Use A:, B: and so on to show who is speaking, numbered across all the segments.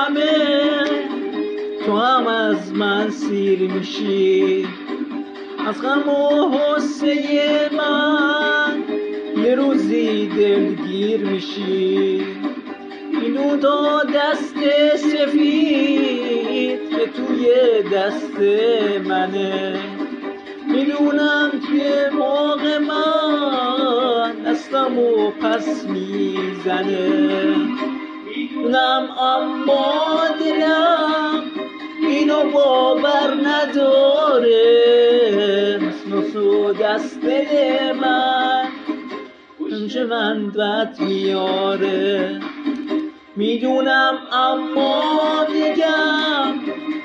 A: همه تو هم از من سیر میشی. از غم و غصه من یه روزی دلگیر میشی. اینو تا دست سفید که توی دست منه. میدونم که موقع من دستمو پس میزنه. میدونم اما دلم اینو باور نداره. نس و دست دل من هنچه من بد میاره. میدونم اما میگم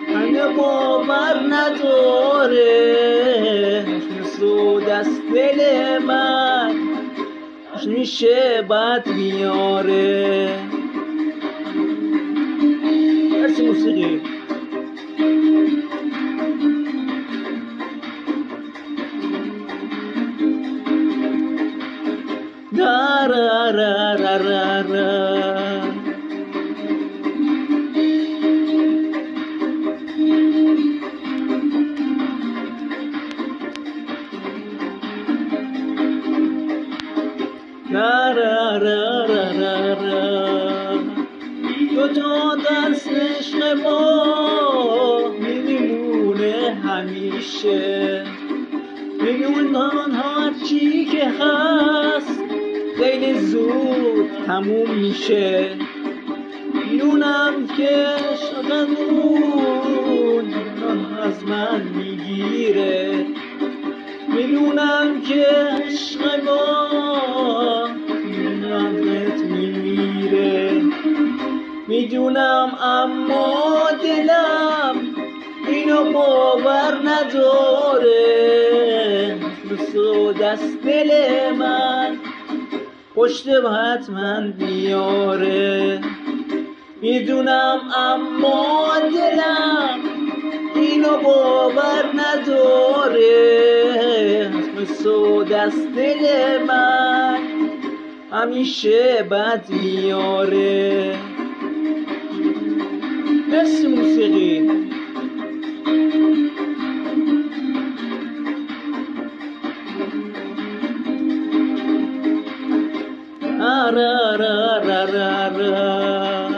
A: هنه باور نداره. نس و دست دل من میشه بد میاره. مرسی موسیقی. دا را را را را را را را را را را را. دو تا دست عشق ما میمونه همیشه. میدونم هرچی که هست خیلی زود تموم میشه. میدونم که عشقمون از من میگیره. میدونم که عشق ما نامت میمیره. میدونم اما دلم اینو باور نداره. نس و دست دل من پشت حتما میاره. میدونم اما دلم اینو باور نداره. نس و دست دل من همیشه بد میاره. مرسی موسیقی. را را را را را.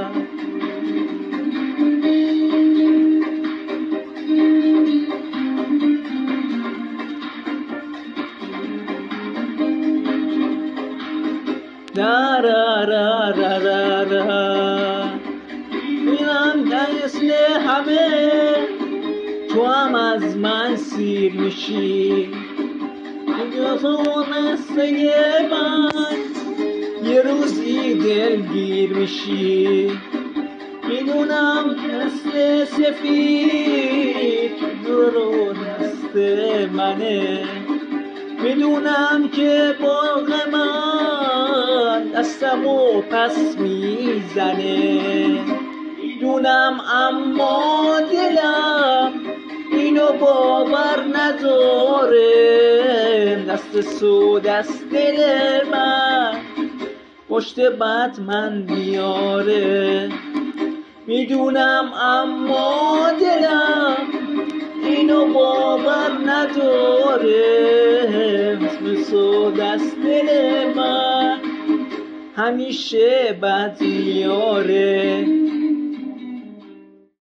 A: دا را را را را را. میرم مثل همه تو هم از من سیر میشی. اینجا تو مثل من یه روزی دلگیر میشی. میدونم مثل سفید دور دست منه. میدونم که باغ من دستمو پس میزنه. میدونم اما دلم اینو باور نداره. دست و دست دل من پشت بد من میاره. میدونم اما دلم اینو باور نداره. دست و دست دل من همیشه بد میاره.